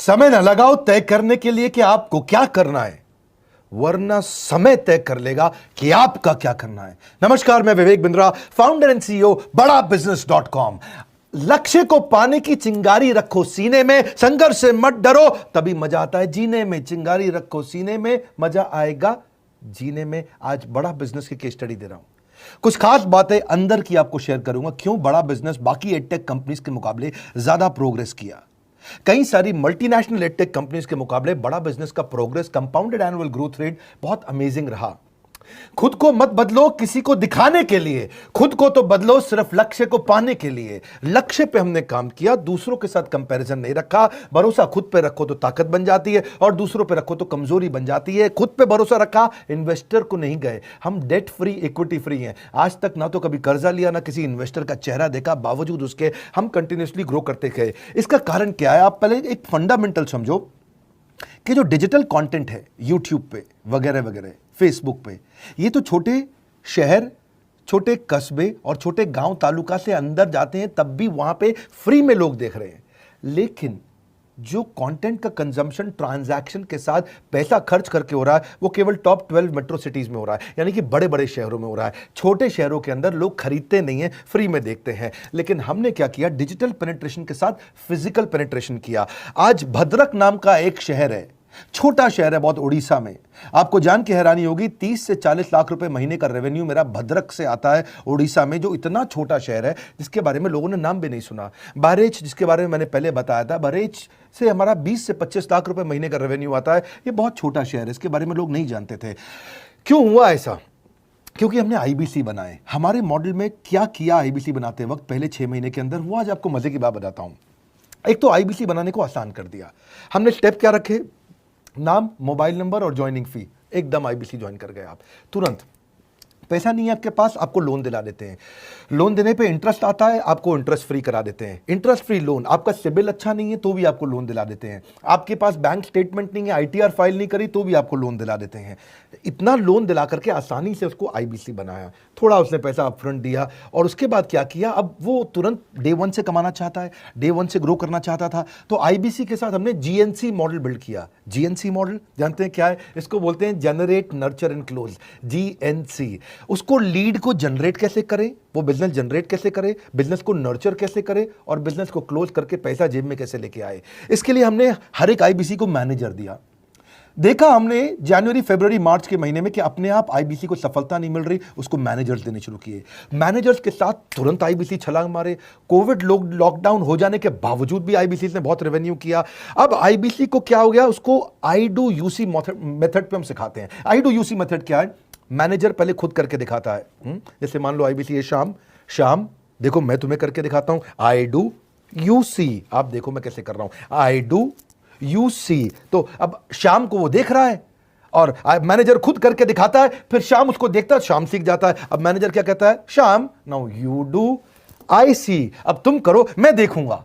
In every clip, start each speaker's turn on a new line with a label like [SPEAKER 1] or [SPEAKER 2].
[SPEAKER 1] समय न लगाओ तय करने के लिए कि आपको क्या करना है, वरना समय तय कर लेगा कि आपका क्या करना है। नमस्कार, मैं Vivek Bindra, founder and CEO बड़ा बिजनेस.com। लक्ष्य को पाने की चिंगारी रखो सीने में, संघर्ष से मत डरो, तभी मजा आता है जीने में। चिंगारी रखो सीने में, मजा आएगा जीने में। आज बड़ा बिजनेस की केस स्टडी दे रहा हूं, कुछ खास बातें अंदर की आपको शेयर करूंगा। क्यों बड़ा बिजनेस बाकी एडटेक कंपनीज के मुकाबले ज्यादा प्रोग्रेस किया। कई सारी मल्टीनेशनल एडटेक कंपनीज के मुकाबले बड़ा बिजनेस का progress, compounded annual growth rate बहुत अमेजिंग रहा। खुद को मत बदलो किसी को दिखाने के लिए, खुद को तो बदलो सिर्फ लक्ष्य को पाने के लिए। लक्ष्य पे हमने काम किया, दूसरों के साथ कंपैरिजन नहीं रखा। भरोसा खुद पे रखो तो ताकत बन जाती है, और दूसरों पे रखो तो कमजोरी बन जाती है। खुद पे भरोसा रखा, इन्वेस्टर को नहीं गए। हम डेट फ्री, इक्विटी फ्री हैं। आज तक ना तो कभी कर्जा लिया, ना किसी इन्वेस्टर का चेहरा देखा, बावजूद उसके हम कंटिन्यूसली ग्रो करते गए। इसका कारण क्या है? आप पहले एक फंडामेंटल समझो कि जो डिजिटल कंटेंट है यूट्यूब पे वगैरह वगैरह, फेसबुक पे, ये तो छोटे शहर, छोटे कस्बे और छोटे गांव तालुका से अंदर जाते हैं, तब भी वहां पे फ्री में लोग देख रहे हैं। लेकिन जो कंटेंट का कंजम्पशन ट्रांजैक्शन के साथ पैसा खर्च करके हो रहा है, वो केवल टॉप 12 मेट्रो सिटीज में हो रहा है, यानी कि बड़े बड़े शहरों में हो रहा है। छोटे शहरों के अंदर लोग खरीदते नहीं हैं, फ्री में देखते हैं। लेकिन हमने क्या किया? डिजिटल पेनिट्रेशन के साथ फिजिकल पेनिट्रेशन किया। आज भद्रक नाम का एक शहर है, छोटा शहर है बहुत, उड़ीसा में। आपको जान के हैरानी होगी, 30 से 40 लाख रुपए महीने का रेवेन्यू मेरा भद्रक से आता है, उड़ीसा में, जो इतना छोटा शहर है जिसके बारे में लोगों ने नाम भी नहीं सुना। बहरेच, जिसके बारे में मैंने पहले बताया था, बहरेच से हमारा 20 से 25 लाख रुपए महीने का रेवेन्यू आता है। ये बहुत छोटा शहर है, इसके बारे में लोग नहीं जानते थे। क्यों हुआ ऐसा? क्योंकि हमने आईबीसी बनाए। हमारे मॉडल में क्या किया आईबीसी बनाते वक्त पहले 6 महीने के अंदर, वो आज आपको मजे की बात बताता हूं। एक तो आईबीसी बनाने को आसान कर दिया हमने। स्टेप क्या रखे? नाम, मोबाइल नंबर और ज्वाइनिंग फी। एकदम आईबीसी ज्वाइन कर गए आप तुरंत। पैसा नहीं है आपके पास, आपको लोन दिला देते हैं। लोन देने पे इंटरेस्ट आता है, आपको इंटरेस्ट फ्री करा देते हैं। Interest free loan. आपका सिबिल अच्छा नहीं है तो भी आपको लोन दिला देते हैं। आपके पास बैंक स्टेटमेंट नहीं है, आईटीआर फाइल नहीं करी तो भी आपको लोन दिला देते हैं। इतना लोन दिला करके आसानी से उसको आईबीसी बनाया। थोड़ा उसने पैसा अपफ्रंट दिया, और उसके बाद क्या किया? अब वो तुरंत डे 1 से कमाना चाहता है, डे 1 से ग्रो करना चाहता था। तो आईबीसी के साथ हमने जीएनसी मॉडल बिल्ड किया। जीएनसी मॉडल जानते हैं क्या है? इसको बोलते हैं generate, nurture and close, GNC. उसको लीड को जनरेट कैसे करें, वो बिजनेस जनरेट कैसे करे, बिजनेस को नर्चर कैसे करे, और बिजनेस को क्लोज करके पैसा जेब में कैसे लेके आए। इसके लिए हमने हर एक आईबीसी को मैनेजर दिया। देखा हमने जनवरी, फरवरी, मार्च के महीने में कि अपने आप आईबीसी को सफलता नहीं मिल रही, उसको मैनेजर्स देने शुरू किए। मैनेजर्स के साथ तुरंत आईबीसी छलांग मारे। कोविड लॉकडाउन हो जाने के बावजूद भी आईबीसी ने बहुत रेवेन्यू किया। अब आईबीसी को क्या हो गया? उसको आई डू यूसी मेथड पे हम सिखाते हैं। आई डू यूसी मेथड क्या है? मैनेजर पहले खुद करके दिखाता है। जैसे मान लो आईबीसी है शाम, देखो मैं तुम्हें करके दिखाता हूं, आई डू यूसी। आप देखो मैं कैसे कर रहा हूं, आई डू यूसी। तो अब शाम को वो देख रहा है, और मैनेजर खुद करके दिखाता है, फिर शाम उसको देखता है, शाम सीख जाता है। अब मैनेजर क्या कहता है? शाम, नाउ यू डू, आई सी। अब तुम करो, मैं देखूंगा।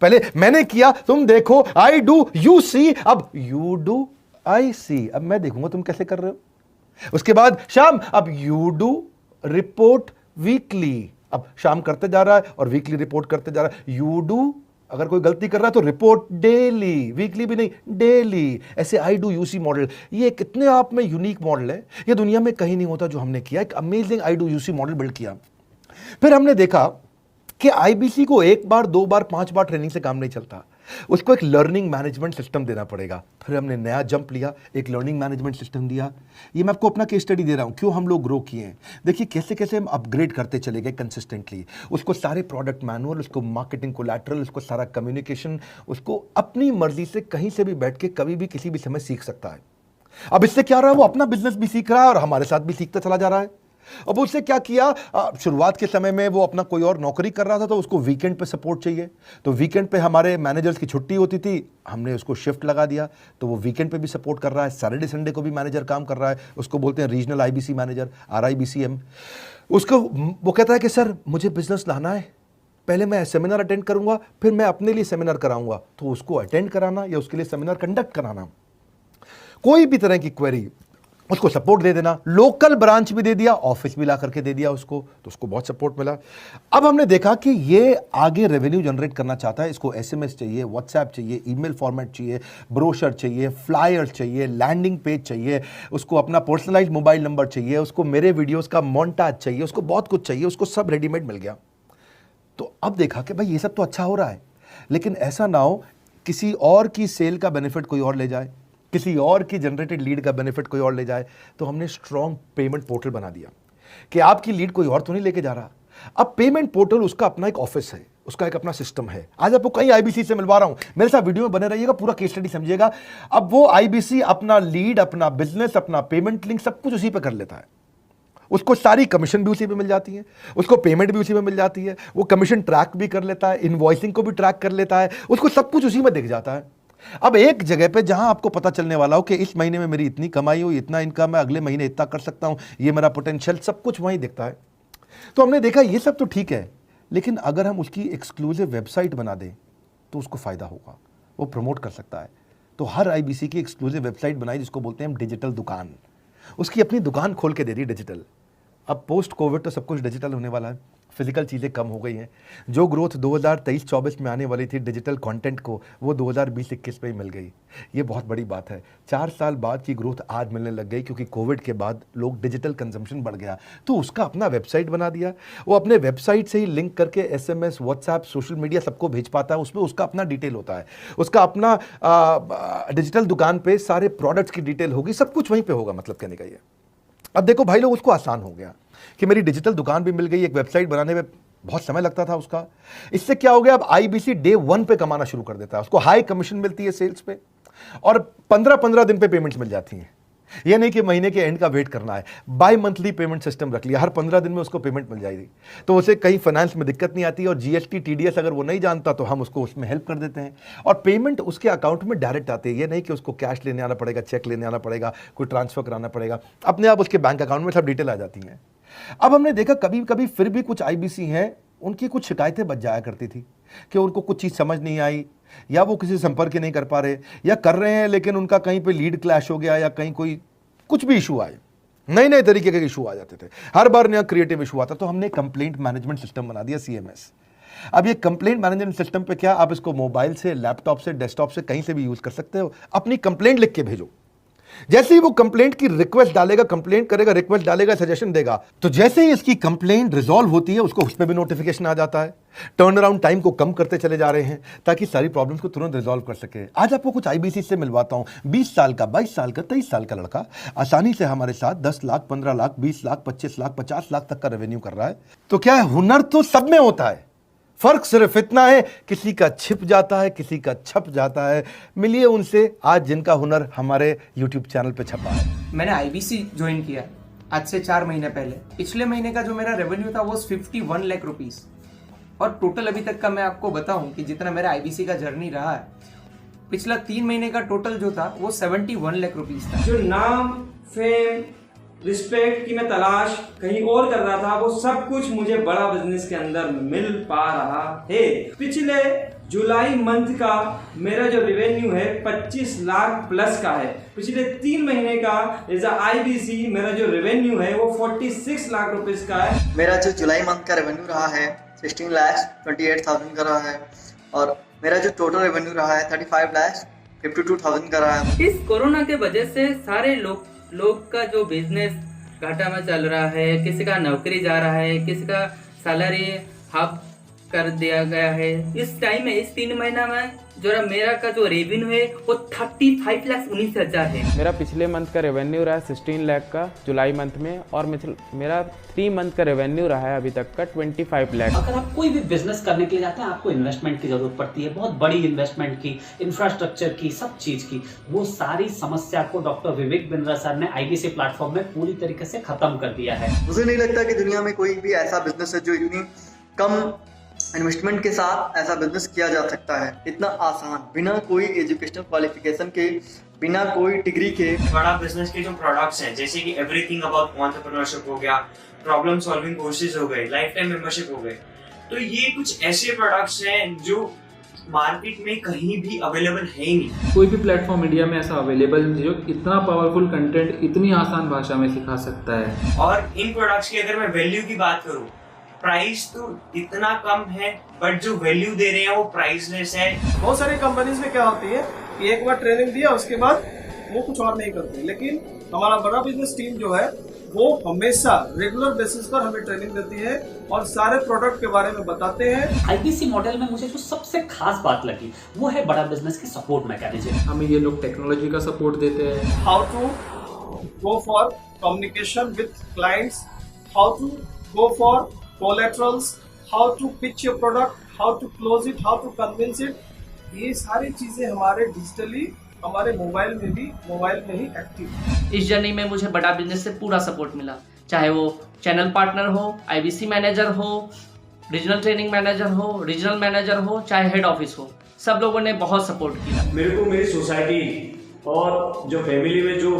[SPEAKER 1] पहले मैंने किया, तुम देखो, आई डू यू सी, अब यू डू आई सी। अब मैं देखूंगा तुम कैसे कर रहे हो। उसके बाद शाम, अब यू डू रिपोर्ट वीकली। अब शाम करते जा रहा है और वीकली रिपोर्ट करते जा रहा है। यू डू, अगर कोई गलती कर रहा है तो रिपोर्ट डेली, वीकली भी नहीं, डेली। ऐसे आई डू यूसी मॉडल, ये कितने आप में यूनिक मॉडल है, ये दुनिया में कहीं नहीं होता जो हमने किया। एक amazing I do UC model build किया। फिर हमने देखा कि आईबीसी को 1 बार, 2 बार, 5 बार ट्रेनिंग से काम नहीं चलता, उसको एक लर्निंग मैनेजमेंट सिस्टम देना पड़ेगा। फिर हमने नया जंप लिया, एक लर्निंग मैनेजमेंट सिस्टम दिया। ये मैं आपको अपना केस स्टडी दे रहा हूं, क्यों हम लोग ग्रो किए हैं। देखिए कैसे कैसे हम अपग्रेड करते चले गए कंसिस्टेंटली। उसको सारे प्रोडक्ट मैनुअल, उसको मार्केटिंग कोलैटरल, उसको सारा कम्युनिकेशन, उसको अपनी मर्जी से कहीं से भी बैठ के कभी भी किसी भी समय सीख सकता है। अब इससे क्या रहा है? वो अपना बिजनेस भी सीख रहा है और हमारे साथ भी सीखता चला जा रहा है। अब उससे क्या किया? शुरुआत के समय में वो अपना कोई और नौकरी कर रहा था, तो उसको वीकेंड पे सपोर्ट चाहिए। तो वीकेंड पे हमारे मैनेजर्स की छुट्टी होती थी, हमने उसको शिफ्ट लगा दिया, तो वो वीकेंड पे भी सपोर्ट कर रहा है। सैटरडे संडे को भी मैनेजर काम कर रहा है, उसको बोलते हैं रीजनल आईबीसी मैनेजर, RIBCM। उसको वो कहता है कि सर मुझे बिजनेस लाना है, पहले मैं सेमिनार अटेंड करूंगा, फिर मैं अपने लिए सेमिनार कराऊंगा। तो उसको अटेंड कराना या उसके लिए सेमिनार कंडक्ट कराना, कोई भी तरह की क्वेरी, उसको सपोर्ट दे देना, लोकल ब्रांच भी दे दिया, ऑफिस भी ला करके दे दिया उसको, तो उसको बहुत सपोर्ट मिला। अब हमने देखा कि ये आगे रेवेन्यू जनरेट करना चाहता है, इसको एसएमएस चाहिए, व्हाट्सएप चाहिए, ईमेल फॉर्मेट चाहिए, ब्रोशर चाहिए, फ्लायर चाहिए, लैंडिंग पेज चाहिए, उसको अपना पर्सनलाइज मोबाइल नंबर चाहिए, उसको मेरे वीडियोस का मोन्टाज चाहिए, उसको बहुत कुछ चाहिए, उसको सब रेडीमेड मिल गया। तो अब देखा कि भाई ये सब तो अच्छा हो रहा है, लेकिन ऐसा ना हो किसी और की सेल का बेनिफिट कोई और ले जाए, किसी और की जनरेटेड लीड का बेनिफिट कोई और ले जाए। तो हमने स्ट्रॉन्ग पेमेंट पोर्टल बना दिया कि आपकी लीड कोई और तो नहीं लेके जा रहा। अब पेमेंट पोर्टल उसका अपना एक ऑफिस है, उसका एक अपना सिस्टम है। आज आपको कई आईबीसी से मिलवा रहा हूं, मेरे साथ वीडियो में बने रहिएगा, पूरा केस स्टडी समझिएगा। अब वो आईबीसी अपना लीड, अपना बिजनेस, अपना पेमेंट लिंक सब कुछ उसी पे कर लेता है। उसको सारी कमीशन भी उसी पे मिल जाती है, उसको पेमेंट भी उसी में मिल जाती है, वो कमीशन ट्रैक भी कर लेता है, इनवॉइसिंग को भी ट्रैक कर लेता है, उसको सब कुछ उसी में दिख जाता है। अब एक जगह पे जहां आपको पता चलने वाला हो कि इस महीने में मेरी इतनी कमाई हुई, इतना इनकम है, अगले महीने इतना कर सकता हूं, ये मेरा पोटेंशियल, सब कुछ वहीं दिखता है। तो हमने देखा ये सब तो ठीक है, लेकिन अगर हम उसकी एक्सक्लूसिव वेबसाइट बना दें तो उसको फायदा होगा, वो प्रमोट कर सकता है। तो हर आईबीसी की एक्सक्लूसिव वेबसाइट बनाई, जिसको बोलते हैं हम डिजिटल दुकान। उसकी अपनी दुकान खोल के दे दी डिजिटल। अब पोस्ट कोविड तो सब कुछ डिजिटल होने वाला है, फिजिकल चीज़ें कम हो गई हैं। जो ग्रोथ 2023-24 में आने वाली थी डिजिटल कंटेंट को, वो 2020-21 में ही मिल गई। ये बहुत बड़ी बात है। 4 साल बाद की ग्रोथ आज मिलने लग गई, क्योंकि कोविड के बाद लोग डिजिटल कंजम्पशन बढ़ गया। तो उसका अपना वेबसाइट बना दिया, वो अपने वेबसाइट से ही लिंक करके एसएमएस, व्हाट्सएप, सोशल मीडिया सबको भेज पाता है। उसमें उसका अपना डिटेल होता है, उसका अपना डिजिटल दुकान पे सारे प्रोडक्ट्स की डिटेल होगी, सब कुछ वहीं पर होगा। मतलब कहने का ये, अब देखो भाई लोग, उसको आसान हो गया कि मेरी डिजिटल दुकान भी मिल गई। एक वेबसाइट बनाने में बहुत समय लगता था उसका। इससे क्या हो गया, अब आईबीसी डे 1 पे कमाना शुरू कर देता है। उसको हाई कमीशन मिलती है सेल्स पे, और 15-15 दिन पे पेमेंट्स मिल जाती हैं। यह नहीं कि महीने के एंड का वेट करना है, बाई मंथली पेमेंट सिस्टम रख लिया, हर 15 दिन में उसको पेमेंट मिल जाएगी। तो उसे कहीं फाइनेंस में दिक्कत नहीं आती, और जीएसटी, टीडीएस अगर वो नहीं जानता तो हम उसको उसमें हेल्प कर देते हैं, और पेमेंट उसके अकाउंट में डायरेक्ट आती है। ये नहीं कि उसको कैश लेने आना पड़ेगा, चेक लेने आना पड़ेगा, कोई ट्रांसफर कराना पड़ेगा, अपने आप उसके बैंक अकाउंट में सब डिटेल आ जाती हैं। अब हमने देखा कभी कभी फिर भी कुछ आईबीसी हैं, उनकी कुछ शिकायतें बच जाया करती थी कि उनको कुछ चीज़ समझ नहीं आई, या वो किसी संपर्क नहीं कर पा रहे, या कर रहे हैं लेकिन उनका कहीं पे लीड क्लैश हो गया, या कहीं कोई कुछ भी इशू आए, नए नए तरीके के इशू आ जाते थे, हर बार नया क्रिएटिव इशू आता। तो हमने कंप्लेंट मैनेजमेंट सिस्टम बना दिया, सीएमएस। अब ये कंप्लेंट मैनेजमेंट सिस्टम पे क्या, आप इसको मोबाइल से, लैपटॉप से, डेस्कटॉप से, कहीं से भी यूज कर सकते हो। अपनी कंप्लेंट लिख के भेजो, जैसे ही वो कंप्लेंट की रिक्वेस्ट डालेगा, कंप्लेंट करेगा, रिक्वेस्ट डालेगा, सजेशन देगा, तो जैसे ही इसकी कंप्लेंट रिजॉल्व होती है उसको उस पर भी नोटिफिकेशन आ जाता है। टर्न अराउंड टाइम को कम करते चले जा रहे हैं ताकि सारी प्रॉब्लम्स को तुरंत रिजॉल्व कर सके। आज आपको कुछ आईबीसी से मिलवाता हूं। 20 साल का, 22 साल का, 23 साल का लड़का आसानी से हमारे साथ 10 लाख, 15 लाख, 20 लाख, 25 लाख, 50 लाख तक का रेवेन्यू कर रहा है। तो क्या है, हुनर तो सब में होता है, फर्क सिर्फ इतना है किसी का छिप जाता है, किसी का छप जाता है। मिलिए उनसे आज जिनका हुनर हमारे YouTube चैनल पे छपा है।
[SPEAKER 2] मैंने आईबीसी ज्वाइन किया आज से 4 महीने पहले। पिछले महीने का जो मेरा रेवेन्यू था वो 51 लाख रुपीस, और टोटल अभी तक का मैं आपको बताऊं कि जितना मेरा आईबीसी का जर्नी रहा है, पिछला 3 महीने का टोटल जो था वो 71 लाख रुपीस था।
[SPEAKER 3] जो नाम, फेम, रिस्पेक्ट की मैं तलाश कहीं और कर रहा था, वो सब कुछ मुझे बड़ा बिजनेस के अंदर मिल पा रहा है। पिछले जुलाई मंथ का मेरा जो रेवेन्यू है 25 लाख प्लस का है। पिछले 3 महीने का एज आईबीसी मेरा जो रेवेन्यू है वो 46 लाख रुपीस का है।
[SPEAKER 4] मेरा जो जुलाई मंथ का रेवेन्यू रहा है 16,28,000 का रहा है, और मेरा जो टोटल रेवेन्यू रहा है 35,52,000 का रहा है।
[SPEAKER 5] इस कोरोना के वजह से सारे लोग का जो बिजनेस घाटा में चल रहा है, किसी का नौकरी जा रहा है, किसी का सैलरी हाफ कर दिया गया है। इस टाइम में, इस 3 महीना में जो मेरा का जो रेवेन्यू है वो 35,19,000 है।
[SPEAKER 6] मेरा पिछले मंथ का रेवेन्यू रहा है 16 लाख का जुलाई मंथ में, और मेरा 3 मंथ का रेवेन्यू रहा है अभी तक का 25 लाख।
[SPEAKER 7] अगर आप कोई भी बिजनेस करने के लिए जाते हैं, आपको इन्वेस्टमेंट की जरूरत पड़ती है, बहुत बड़ी इन्वेस्टमेंट की, इंफ्रास्ट्रक्चर की, सब चीज की। वो सारी समस्या को डॉक्टर विवेक बिंद्रा सर ने आईबीसी प्लेटफॉर्म में पूरी तरीके से खत्म कर दिया है।
[SPEAKER 4] मुझे नहीं लगता कि दुनिया में कोई भी ऐसा बिजनेस है जो इतनी कम इन्वेस्टमेंट के साथ ऐसा बिजनेस किया जा सकता है, इतना आसान, बिना कोई एजुकेशनल क्वालिफिकेशन के, बिना कोई डिग्री के।
[SPEAKER 3] बड़ा बिजनेस के जो प्रोडक्ट्स हैं, जैसे कि एवरीथिंग अबाउट एंटरप्रेन्योरशिप हो गया, प्रॉब्लम सॉल्विंग कोर्सेज हो गए, लाइफ टाइम मेंबरशिप हो गए, तो ये कुछ ऐसे प्रोडक्ट्स हैं जो मार्केट में कहीं भी अवेलेबल है ही नहीं।
[SPEAKER 8] कोई भी प्लेटफॉर्म इंडिया में ऐसा अवेलेबल नहीं जो इतना पावरफुल कंटेंट इतनी आसान भाषा में सिखा सकता है।
[SPEAKER 3] और इन प्रोडक्ट्स की अगर मैं वैल्यू की बात करूं, प्राइस तो इतना कम है बट जो वैल्यू दे रहे हैं वो प्राइसलेस है।
[SPEAKER 9] बहुत सारी कंपनीज में क्या होती है कि एक बार ट्रेनिंग दिया उसके बाद वो कुछ और नहीं करते, लेकिन हमारा बड़ा बिजनेस टीम जो है वो हमेशा रेगुलर बेसिस पर हमें ट्रेनिंग देती है और सारे प्रोडक्ट के बारे में बताते हैं।
[SPEAKER 7] आईबीसी मॉडल में मुझे जो सबसे खास बात लगी वो है बड़ा बिजनेस की सपोर्ट मैकेनिज्म।
[SPEAKER 8] हमें ये लोग टेक्नोलॉजी का सपोर्ट देते हैं।
[SPEAKER 9] How to go for communication with clients, how to go for collaterals, how to pitch your product, how to close it, how to convince it, ये सारी चीजें हमारे डिजिटली हमारे मोबाइल में ही एक्टिव है।
[SPEAKER 10] इस जर्नी में मुझे बड़ा बिजनेस से पूरा सपोर्ट मिला, चाहे वो चैनल पार्टनर हो, आईबीसी मैनेजर हो, रीजनल ट्रेनिंग मैनेजर हो, रीजनल मैनेजर हो, चाहे हेड ऑफिस हो, सब लोगों ने बहुत सपोर्ट किया।
[SPEAKER 11] मेरे को मेरी सोसाइटी और जो फैमिली में जो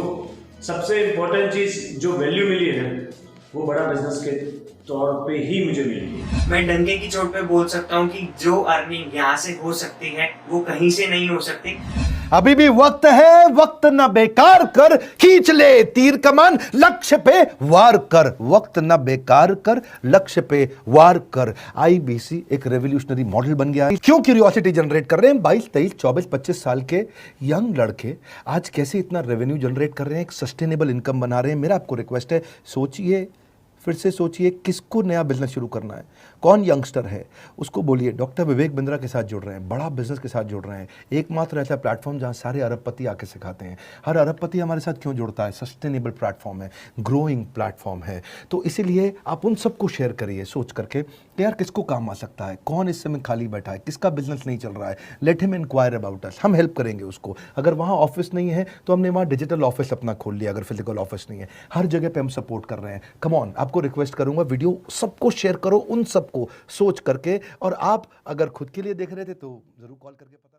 [SPEAKER 11] सबसे इम्पोर्टेंट चीज़ जो वैल्यू मिली है वो बड़ा बिजनेस के तौर पे ही मुझे मिली है।
[SPEAKER 3] मैं डंके की चोट पे बोल सकता हूँ कि जो अर्निंग यहाँ से हो सकती है वो कहीं से नहीं हो सकती।
[SPEAKER 1] अभी भी वक्त है, वक्त न बेकार कर, खींच ले तीर कमान, लक्ष्य पे वार कर, वक्त न बेकार कर, लक्ष्य पे वार कर। आईबीसी एक रेवोल्यूशनरी मॉडल बन गया है। क्यों क्यूरियोसिटी जनरेट कर रहे हैं 22, 23, 24, 25 साल के यंग लड़के आज कैसे इतना रेवेन्यू जनरेट कर रहे हैं, एक सस्टेनेबल इनकम बना रहे हैं। मेरा आपको रिक्वेस्ट है, सोचिए, फिर से सोचिए, किसको नया बिजनेस शुरू करना है, कौन यंगस्टर है, उसको बोलिए डॉक्टर विवेक बिंद्रा के साथ जुड़ रहे हैं, बड़ा बिजनेस के साथ जुड़ रहे हैं। एकमात्र ऐसा प्लेटफॉर्म जहां सारे अरबपति आके सिखाते हैं। हर अरबपति हमारे साथ क्यों जुड़ता है? सस्टेनेबल प्लेटफॉर्म है, ग्रोइंग प्लेटफॉर्म है। तो इसीलिए आप उन सबको शेयर करिए सोच करके कि यार किसको काम आ सकता है, कौन इस समय खाली बैठा है, किसका बिजनेस नहीं चल रहा है, let him enquire about us, हम हेल्प करेंगे उसको। अगर वहाँ ऑफिस नहीं है तो हमने वहाँ डिजिटल ऑफिस अपना खोल लिया, अगर फिजिकल ऑफिस नहीं है, हर जगह पे हम सपोर्ट कर रहे हैं। कम ऑन, आपको रिक्वेस्ट करूंगा वीडियो सबको शेयर करो, उन सबको सोच करके। और आप अगर खुद के लिए देख रहे थे तो जरूर कॉल करके पता